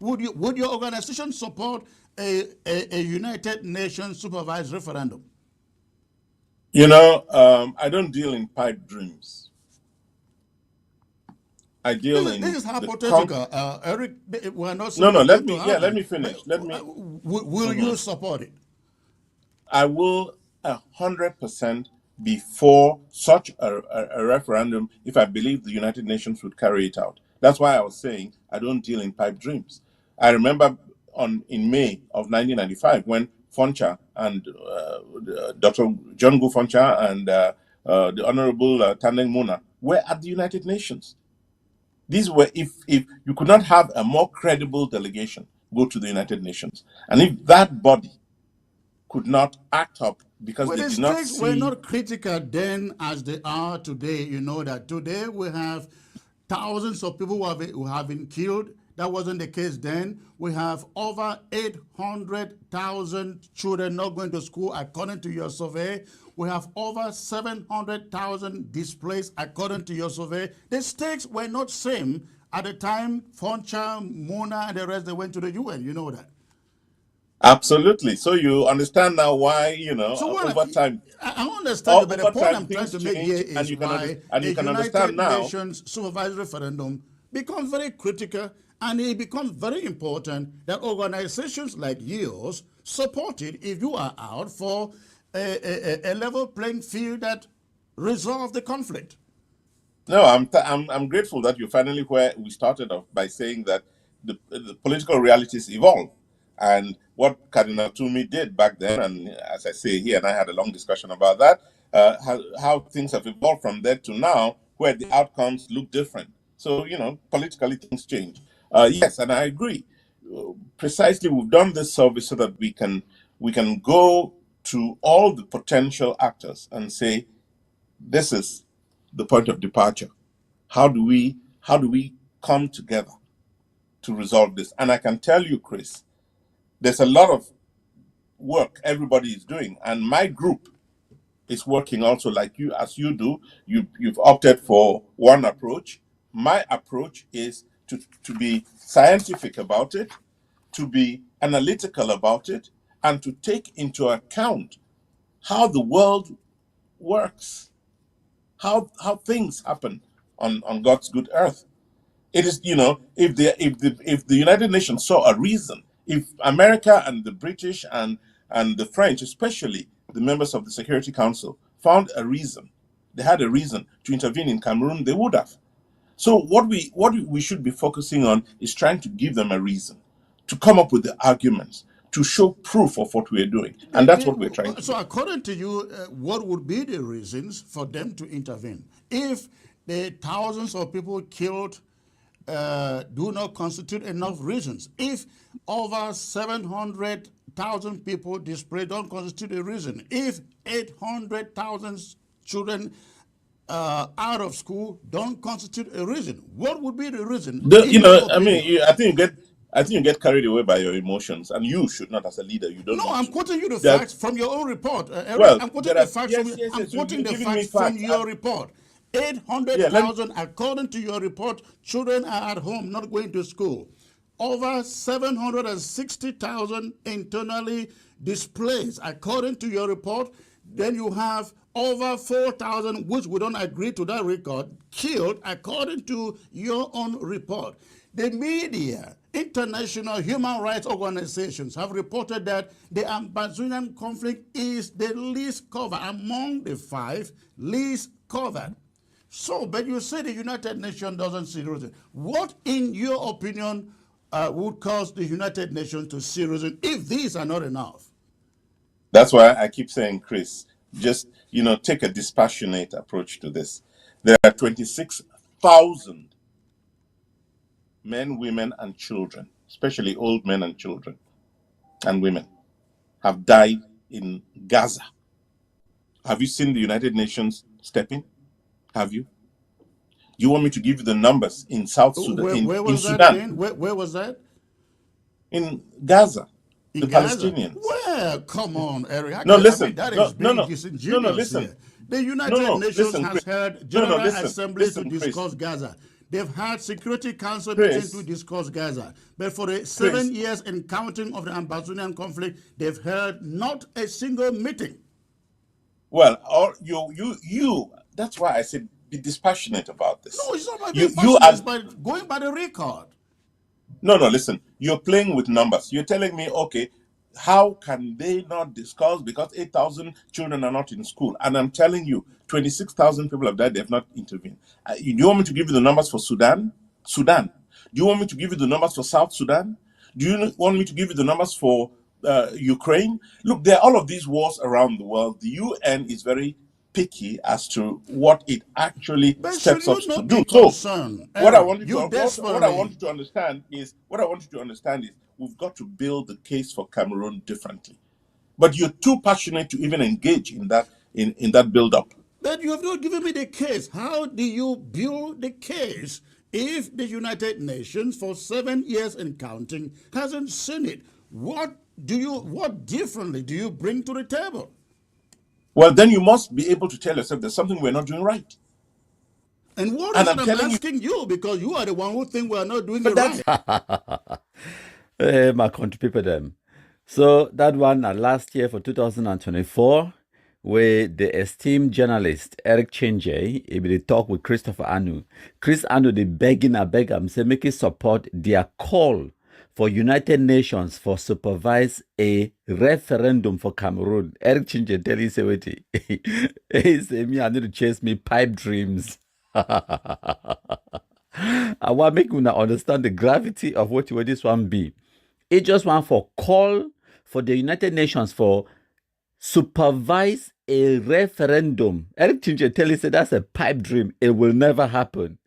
Would your organization support a United Nations supervised referendum? I don't deal in pipe dreams. I deal This in is hypothetical, Eric. We're not No, supposed let to me. have Yeah, let it. me finish. Will you support it? I will 100% be for such a referendum if I believe the United Nations would carry it out. That's why I was saying I don't deal in pipe dreams. I remember in May of 1995 when Foncha and Dr. John Gu Foncha and the Honorable Tandeng Mona were at the United Nations. These were, if you could not have a more credible delegation go to the United Nations, and if that body could not act up because Well, they the did not stakes were see. not critical then as they are today. You know that today we have thousands of people who have been killed. That wasn't the case then. We have over 800,000 children not going to school, according to your survey. We have over 700,000 displaced, according to your survey. The stakes were not same at the time Foncha, Mona, and the rest, they went to the UN. You know that. Absolutely. So you understand now why, So over time, I understand you, but the over point time I'm trying things to make here change, and is you can why and a you can understand United now. Nations supervised referendum becomes very critical, and it becomes very important that organizations like yours support it if you are out for a level playing field that resolve the conflict. No, I'm grateful that you finally where we started off by saying that the political realities evolve, and what Cardinal Toomey did back then, and as I say, he and I had a long discussion about that, how things have evolved from there to now, where the outcomes look different. So politically things change. Yes, and I agree. Precisely, we've done this survey so that we can go to all the potential actors and say, this is the point of departure. How do we come together to resolve this? And I can tell you, Chris, there's a lot of work everybody is doing, and my group is working also like you, as you do. You've opted for one approach. My approach is to be scientific about it, to be analytical about it, and to take into account how the world works, how things happen on God's good earth. It is, if the United Nations saw a reason, if America and the British and the French, especially the members of the Security Council, found a reason, they had a reason to intervene in Cameroon, they would have. So what we should be focusing on is trying to give them a reason, to come up with the arguments, to show proof of what we're doing, and that's what we're trying to do. So according to you, what would be the reasons for them to intervene if the thousands of people killed do not constitute enough reasons? If over 700,000 people displaced don't constitute a reason? If 800,000 children out of school don't constitute a reason? What would be the reason? I think you get carried away by your emotions, and you should not, as a leader. You don't. No, need I'm to. quoting you the facts from your own report, Eric. Well, I'm quoting the facts. I'm quoting the facts from your report. 800,000, according to your report, children are at home, not going to school. Over 760,000 internally displaced, according to your report. Then you have over 4,000, which we don't agree to that record, killed, according to your own report. The media, international human rights organizations have reported that the Amazonian conflict is the least covered, among the 5 least covered. So, but you say the United Nations doesn't see reason. What, in your opinion, would cause the United Nations to see reason if these are not enough? That's why I keep saying, Chris, just take a dispassionate approach to this. There are 26,000 men, women, and children, especially old men and children and women, have died in Gaza. Have you seen the United Nations step in? Have you? You want me to give you the numbers in South Sudan? Where was that Sudan? again? Where was that? In Gaza. The Gaza? Palestinians. Well, come on, Eric. Listen. That is being disingenuous listen. here. The United Nations has held General Assembly to discuss Gaza. They've had Security Council meetings Chris, to discuss Gaza. But for the Chris, 7 years and counting of the Ambazonian conflict, they've held not a single meeting. well, all that's why I said be dispassionate about this. No, it's not about You being you passionate, are it's by going by the record. No, listen. You're playing with numbers. You're telling me, okay, how can they not discuss because 8,000 children are not in school? And I'm telling you, 26,000 people have died. They have not intervened. Do you want me to give you the numbers for Sudan? Sudan. Do you want me to give you the numbers for South Sudan? Do you want me to give you the numbers for Ukraine? Look, there are all of these wars around the world. The UN is very picky as to what it actually But should steps up you to not do. be So concerned, what I Eric? want you to You what I want desperately. you to understand is we've got to build the case for Cameroon differently. But you're too passionate to even engage in that build up. But you have not given me the case. How do you build the case if the United Nations for 7 years and counting hasn't seen it? What differently do you bring to the table? Well, then you must be able to tell yourself there's something we're not doing right. And what And is I'm it I'm telling you, asking you? Because you are the one who think we are not doing but it right. Hey, my country people them. So that one last year for 2024, where the esteemed journalist Eric Chinje he will talk with Christopher Anu. Chris Anu they begging I beg him say make it support their call for United Nations for supervise a referendum for Cameroon. Eric Chinje tell you say wait. He say me I need to chase me pipe dreams. I want make you understand the gravity of what will this one be. It just want for call for the United Nations for supervise a referendum. Eric Chinje tell you say that's a pipe dream. It will never happen.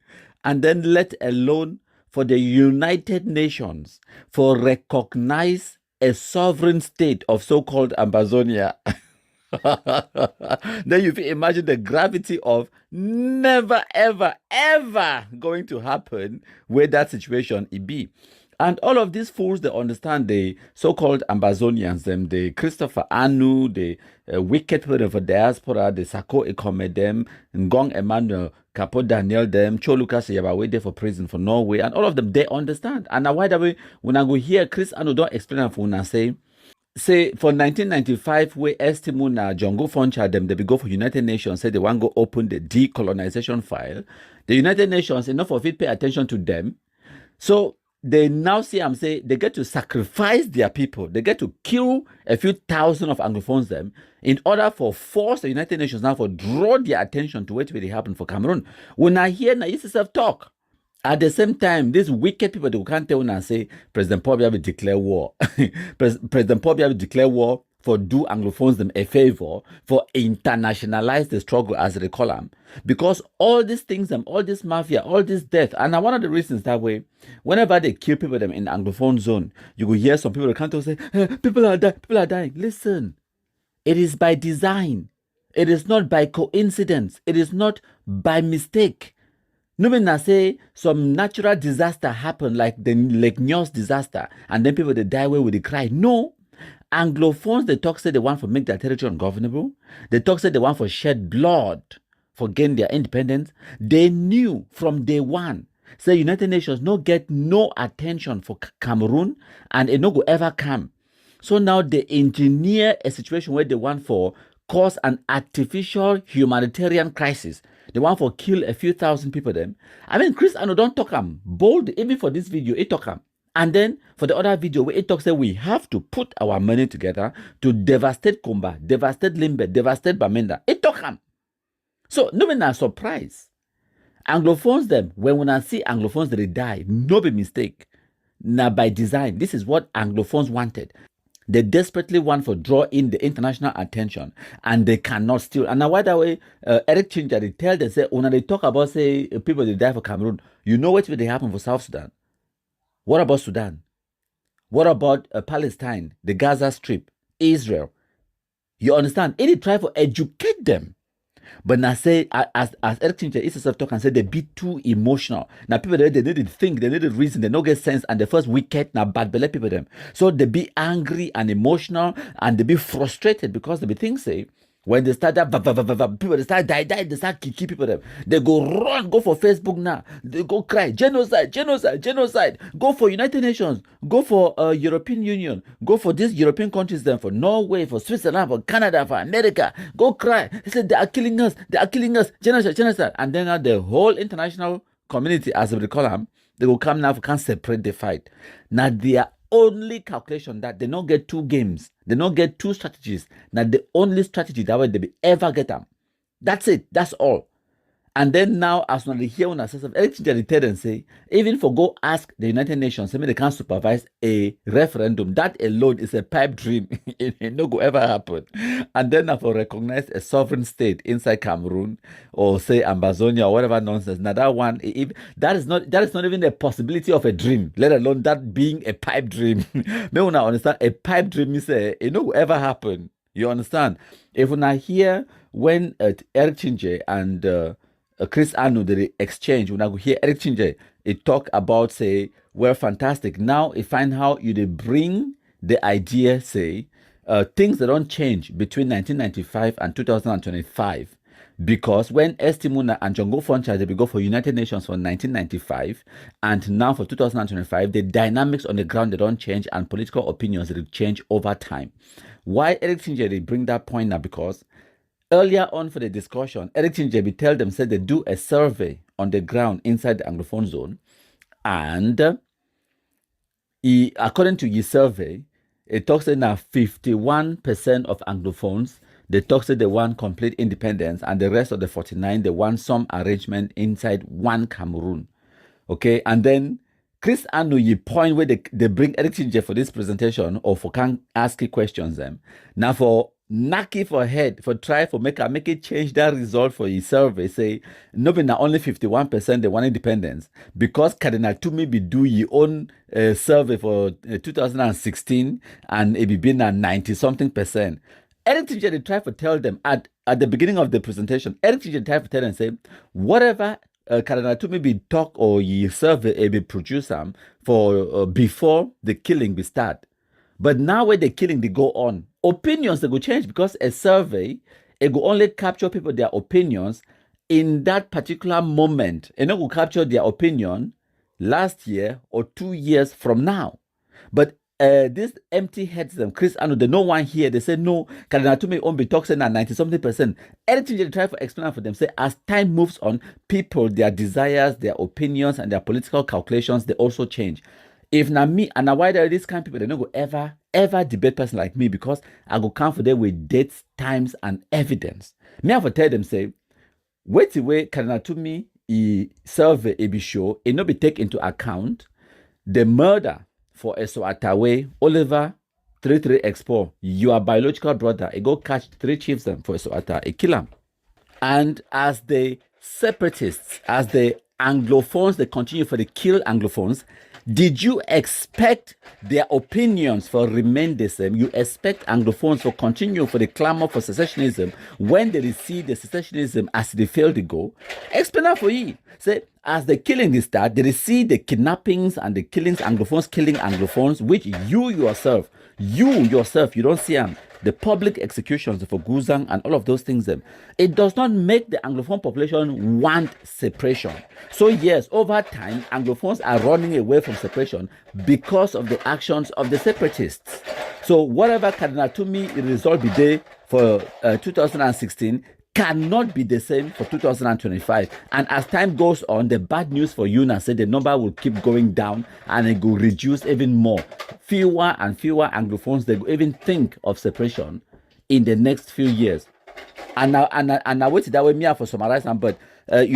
And then let alone for the United Nations for recognize a sovereign state of so-called Ambazonia. Then you imagine the gravity of never, ever, ever going to happen where that situation it be. And all of these fools, they understand the so-called Ambazonians, them, the Christopher Anu, the wicked people for diaspora, the Sako Ekome them, Ngong Emmanuel, Capo Daniel them, Cho Lucas Yabah, way there for prison for Norway, and all of them, they understand. And now why that way, when I go here, Chris Anu don't explain it for when I say for 1995, where Estimuna Jongo Foncha them, they be go for United Nations, say they want to go open the decolonization file. The United Nations, enough of it pay attention to them. So they now see I'm say they get to sacrifice their people. They get to kill a few thousand of Anglophones them in order for force the United Nations now for draw their attention to what really happened for Cameroon. When I hear now yourself talk, at the same time, these wicked people they can't tell and say President Paul Biya will declare war. President Paul Biya will declare war for do Anglophones them a favor for internationalize the struggle as they call them. Because all these things, all this mafia, all this death, and one of the reasons that way, whenever they kill people them in the Anglophone zone, you will hear some people that can't say, people are dying. Listen, it is by design. It is not by coincidence. It is not by mistake. No mean say some natural disaster happen like the Lake Nyos disaster, and then people they die away with the cry. No. Anglophones, they talk say they want to make their territory ungovernable. They talk say they want to shed blood for gain their independence. They knew from day one. Say United Nations no get no attention for Cameroon and it no go ever come. So now they engineer a situation where they want for cause an artificial humanitarian crisis. They want for kill a few thousand people them. I mean, Chris Anu don't talk bold, even for this video, it talk And then for the other video, where it talks that we have to put our money together to devastate Kumba, devastate Limbe, devastate Bamenda. It talk So no one are surprised. Anglophones them, when I see Anglophones they die, no be mistake. Now by design, this is what Anglophones wanted. They desperately want to draw in the international attention, and they cannot steal. And now, why that way, Eric Chinje, they tell them, say, when they talk about, say, people they die for Cameroon, you know what will happen for South Sudan? What about Sudan? What about Palestine, the Gaza Strip, Israel? You understand? They try to educate them. But now say, as Eric Chinje is talk and say they be too emotional. Now people they need to think, they need to reason, they don't get sense, and the first wicked now bad belly people them. So they be angry and emotional and they be frustrated because they be think say When they start that, people they start die, they start kill people. Them. They go run, go for Facebook now. They go cry, genocide, genocide, genocide. Go for United Nations, go for European Union, go for these European countries, then for Norway, for Switzerland, for Canada, for America. Go cry. They said they are killing us, genocide, genocide. And then now the whole international community, as we call them, they will come now for can't separate the fight. Now they are only calculation that they don't get two games, they don't get two strategies. Now the only strategy that way they be ever get them. That's it. That's all. And then now, as when they hear on assessment, everything they tell and say, even for go ask the United Nations, maybe they can't supervise a referendum. That alone is a pipe dream. It no go ever happen. And then now for recognize a sovereign state inside Cameroon or say Ambazonia or whatever nonsense. Now that one, if that is not even a possibility of a dream, let alone that being a pipe dream. May we now understand a pipe dream is it no go ever happen. You understand? If we now hear when Eric Chinje and Chris Anu, the exchange, when I go hear Eric Chinje, it talk about, say, well, fantastic. Now, you find how you they bring the idea, say, things that don't change between 1995 and 2025. Because when Estimuna and Anglophone Crisis, they go for United Nations for 1995, and now for 2025, the dynamics on the ground, they don't change, and political opinions, they change over time. Why Eric Chinje, they bring that point now? Because earlier on for the discussion, Eric Chinje tell them, said they do a survey on the ground inside the Anglophone zone. And according to his survey, it talks that now 51% of Anglophones, they talk that they want complete independence, and the rest of the 49, they want some arrangement inside one Cameroon. Okay, and then Chris Anu, you point where they bring Eric Chinje for this presentation or for can ask questions them. Now for Naki for head for try for make it change that result for his survey. Say no be now only 51% they want independence because Cardinal Tumi be do your own survey for 2016 and it be been at 90-something%. Eric Chinje they try to tell them at the beginning of the presentation. Eric Chinje try to tell them say whatever Cardinal Tumi be talk or ye survey be produce them for before the killing be start. But now when the killing they go on, opinions they go change because a survey it go only capture people their opinions in that particular moment. And it will capture their opinion last year or 2 years from now. But this empty heads them, Chris Anu, they no one here. They say no, Kadanatume won't be talking at 90-something%. Everything they try to explain for them, say as time moves on, people, their desires, their opinions, and their political calculations, they also change. If not me, and why there are these kind of people, they don't go ever debate person like me because I go come for them with dates, times, and evidence. Me have to tell them, say, wait away, Kadanatumi, he survey, he be sure, it not be take into account the murder for Eso Atawe, Oliver 33 Expo, your biological brother, he go catch 3 chiefs them for Eso Atawe, he kill them. And as the separatists, as the Anglophones, they continue for the kill Anglophones, did you expect their opinions for remain the same? You expect Anglophones for continue for the clamor for secessionism when they see the secessionism as they fail to go? Explain that for you. Say, as the killing is start, they see the kidnappings and the killings, Anglophones killing Anglophones, which you yourself, you don't see them. The public executions for Guzang and all of those things, it does not make the Anglophone population want separation. So yes, over time, Anglophones are running away from separation because of the actions of the separatists. So whatever Cardinal Tumi result be there for 2016 cannot be the same for 2025. And as time goes on, the bad news for UNA said the number will keep going down and it will reduce even more. Fewer and fewer Anglophones, they will even think of separation in the next few years. And I wait that way me for summarize them, but Eric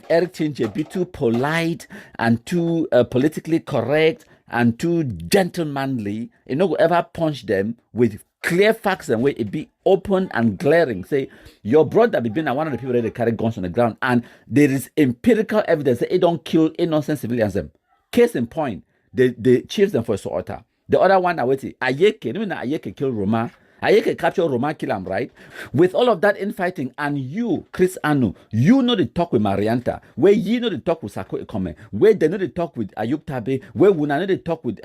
Chinje be too polite and too politically correct and too gentlemanly. You know, ever punch them with clear facts and way it be open and glaring. Say your brother be been one of the people that they carry guns on the ground, and there is empirical evidence that it don't kill innocent civilians. Them case in point, they chiefs them for Soota. The other one I wait Ayeke, no Ayeke kill Roma. Ayeke capture Roman kill am, right? With all of that infighting, and you, Chris Anu, you know the talk with Marianta, where you know the talk with Sako Ekome, where they know the talk with Ayub Tabe, where we know the talk with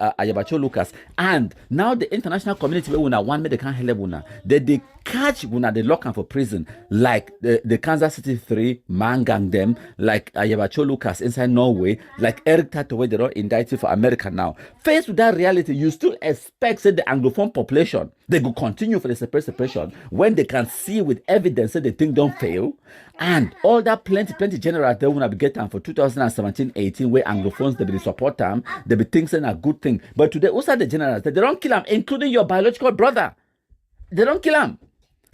Cho Lucas, and now the international community where we one they can't help una, they catch una they lock am for prison, like the Kansas City 3 man gang them, like Cho Lucas inside Norway, like Eric Tato where they're all indicted for America now. Faced with that reality, you still expect say the Anglophone population they go continue for the separation when they can see with evidence that the thing don't fail, and all that plenty generals they wanna be getting for 2017-18 where Anglophones they be support them, they be thinking a good thing. But today also the generals they don't kill them, including your biological brother. They don't kill them.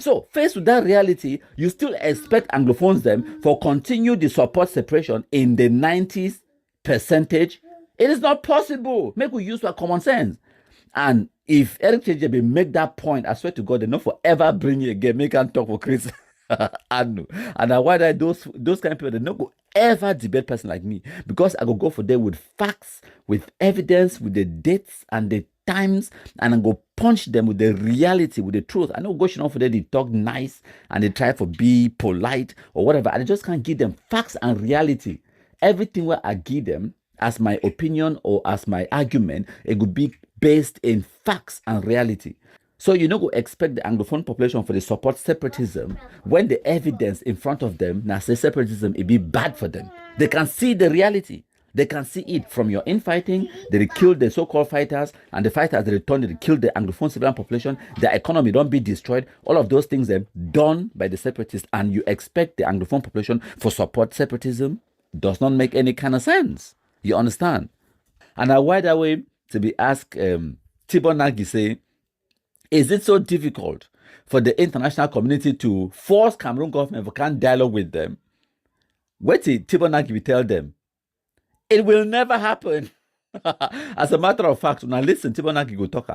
So faced with that reality, you still expect Anglophones them for continue the support separation in the 90s percentage. It is not possible. Make we use our common sense. And if Eric Chinje make that point, I swear to God, they not forever bring you again. Make and talk for Chris. And why that those kind of people they not go ever debate person like me, because I go for them with facts, with evidence, with the dates and the times, and I go punch them with the reality, with the truth. I know go for them they talk nice and they try for be polite or whatever, and I just can't give them facts and reality. Everything where I give them as my opinion or as my argument, it could be based in facts and reality. So you know go expect the Anglophone population for the support separatism when the evidence in front of them now say separatism it be bad for them. They can see the reality. They can see it from your infighting. They killed the so-called fighters, and the fighters they returned, they killed the Anglophone civilian population. Their economy don't be destroyed. All of those things are done by the separatists, and you expect the Anglophone population for support separatism does not make any kind of sense. You understand? And a wider way to be asked, Tibor Nagy say, is it so difficult for the international community to force Cameroon government for can't dialogue with them? What did Tibor Nagy will tell them? It will never happen. As a matter of fact, when I listen, Tibor Nagy go talk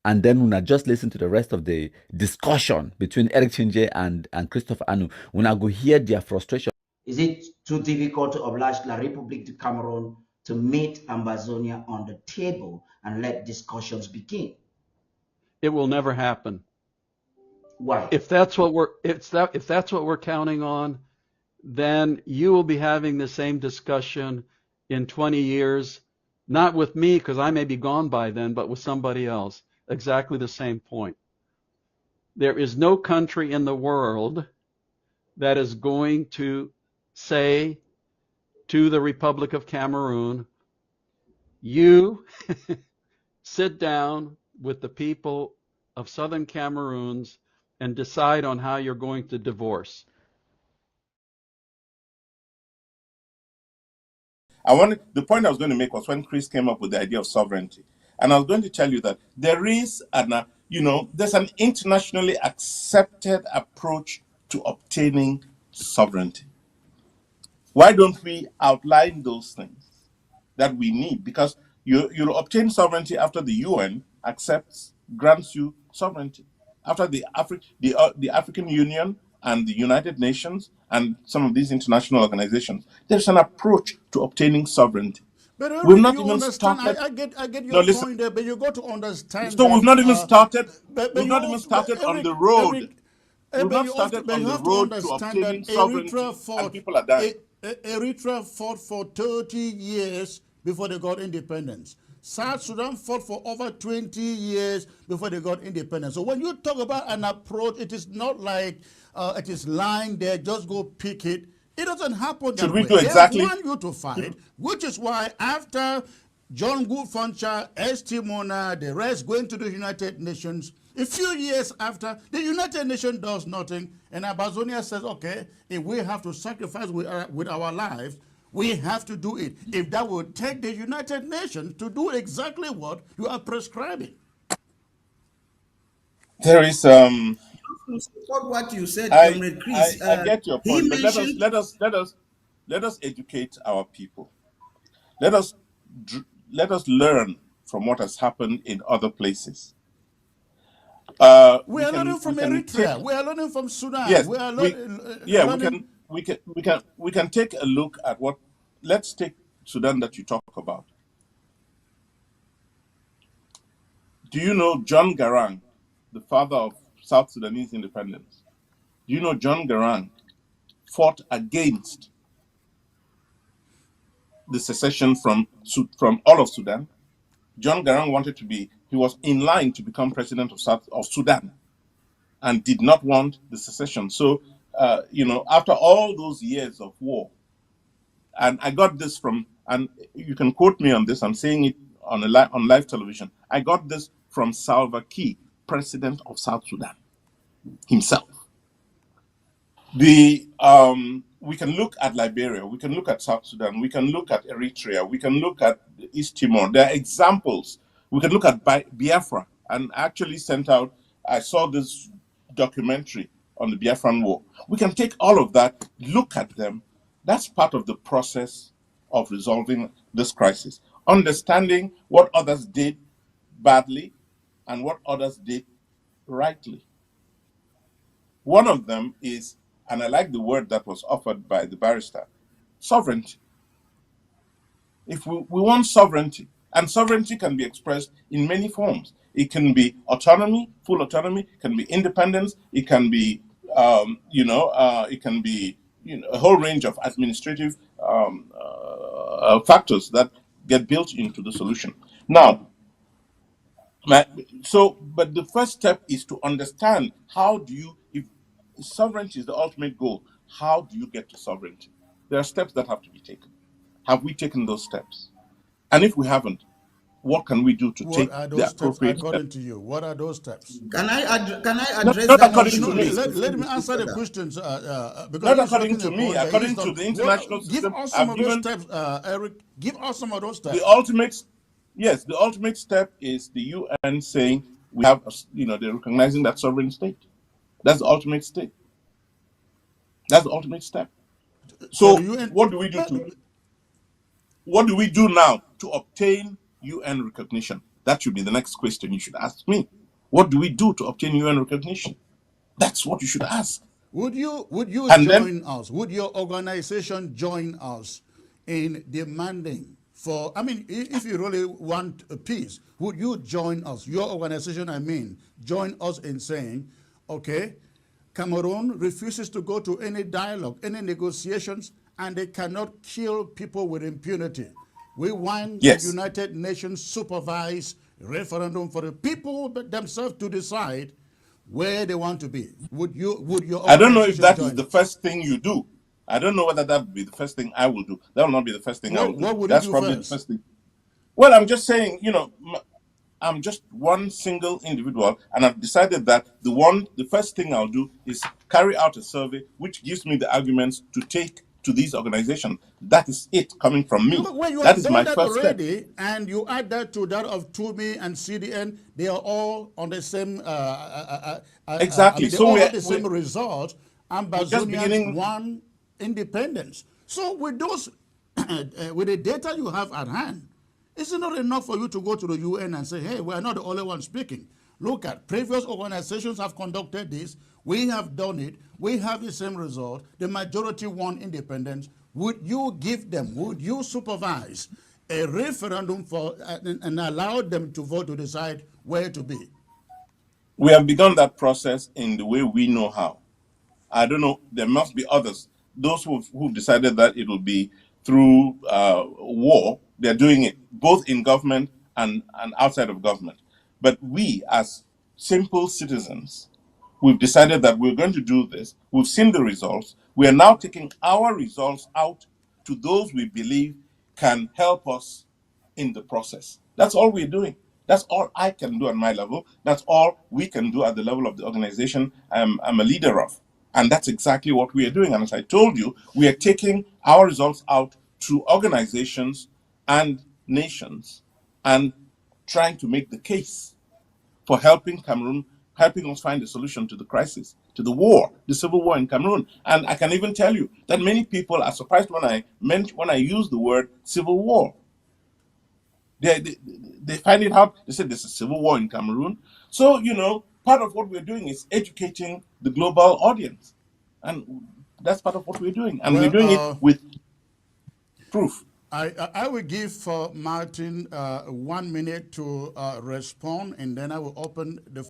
and then when I just listen to the rest of the discussion between Eric Chinje and Christopher Anu, when I go hear their frustration. Is it too difficult to oblige La République du Cameroon to meet Ambazonia on the table and let discussions begin? It will never happen. Why? If that's what we're counting on, then you will be having the same discussion in 20 years, not with me because I may be gone by then, but with somebody else. Exactly the same point. There is no country in the world that is going to say to the Republic of Cameroon, you sit down with the people of Southern Cameroons and decide on how you're going to divorce. The point I was going to make was when Chris came up with the idea of sovereignty. And I was going to tell you that there is there's an internationally accepted approach to obtaining sovereignty. Why don't we outline those things that we need? Because you'll obtain sovereignty after the UN grants you sovereignty. After the African Union and the United Nations and some of these international organizations, there's an approach to obtaining sovereignty. But We've not you even understand, started. I get your point there, but you got to understand. So we've not even started. But We've not even started on the road. We've not started on the road to obtaining sovereignty, and people are dying. Eritrea fought for 30 years before they got independence. South Sudan fought for over 20 years before they got independence. So when you talk about an approach, it is not like it is lying there, just go pick it. It doesn't happen that way. Should we do exactly? They want you to fight, which is why after John Goodfuncher, S.T. Mona, the rest going to the United Nations, a few years after, the United Nations does nothing, and Ambazonia says, okay, if we have to sacrifice with our lives, we have to do it. If that would take the United Nations to do exactly what you are prescribing. There is what you said, Comrade Chris. I get your point, but let us educate our people. Let us learn from what has happened in other places. We are learning from Eritrea. We are learning from Sudan. Yes, we are we can take a look at what. Let's take Sudan that you talk about. Do you know John Garang, the father of South Sudanese independence. Do you know John Garang fought against the secession from all of Sudan? John Garang he was in line to become president of Sudan and did not want the secession. So, after all those years of war, and I got this from, and you can quote me on this, I'm saying it on live television. I got this from Salva Kiir, president of South Sudan himself. We can look at Liberia, we can look at South Sudan, we can look at Eritrea, we can look at East Timor. There are examples. We can look at Biafra, and actually I saw this documentary on the Biafran War. We can take all of that, look at them. That's part of the process of resolving this crisis. Understanding what others did badly and what others did rightly. One of them is, and I like the word that was offered by the barrister, sovereignty. If we want sovereignty, and sovereignty can be expressed in many forms. It can be autonomy, full autonomy, it can be independence, it can be, it can be a whole range of administrative factors that get built into the solution. Now, but the first step is to understand if sovereignty is the ultimate goal, how do you get to sovereignty? There are steps that have to be taken. Have we taken those steps? And if we haven't, what can we do to take the appropriate steps? According to you, what are those steps? Can I address Not that according issue? to me. Let me answer the questions. Not according to me. According to the international system, give us some of those steps, Eric. Give us some of those steps. The ultimate step is the UN saying we have, they're recognizing that sovereign state. That's the ultimate state. That's the ultimate step. So what do we do what do we do now to obtain UN recognition? That should be the next question you should ask me. What do we do to obtain UN recognition? That's what you should ask. Would you join us? Would your organization join us in demanding for, if you really want a peace, would you join us? Your organization, join us in saying, okay, Cameroon refuses to go to any dialogue, any negotiations, and they cannot kill people with impunity. We want the United Nations supervised referendum for the people themselves to decide where they want to be. Would your I don't know if that is the first thing you do. I don't know whether that would be the first thing I will do. That will not be the first thing I will do. What would That's you do probably first? the first thing. Well, I'm just saying, I'm just one single individual, and I've decided that the first thing I'll do is carry out a survey which gives me the arguments to take to these organizations. That is it coming from me. When you that have is done my that first already, step. and you add that to that of TUMI and CDN, they are all on the same. Exactly. They So all we're have the same result. Ambazonians won independence. So with those, with the data you have at hand, is it not enough for you to go to the UN and say, hey, we're not the only ones speaking? Look at previous organizations have conducted this. We have done it. We have the same result. The majority won independence. Would you give them, would you supervise a referendum for and allow them to vote to decide where to be? We have begun that process in the way we know how. I don't know. There must be others. Those who've decided that it will be through war, they're doing it both in government and outside of government. But we, as simple citizens, we've decided that we're going to do this. We've seen the results. We are now taking our results out to those we believe can help us in the process. That's all we're doing. That's all I can do at my level. That's all we can do at the level of the organization I'm a leader of. And that's exactly what we are doing. And as I told you, we are taking our results out to organizations and nations and trying to make the case for helping Cameroon, helping us find a solution to the crisis, to the war, the civil war in Cameroon. And I can even tell you that many people are surprised when I use the word civil war. They find it hard. They say there's a civil war in Cameroon. So, part of what we're doing is educating the global audience. And that's part of what we're doing. And we're doing it with proof. I will give Martin 1 minute to respond, and then I will open the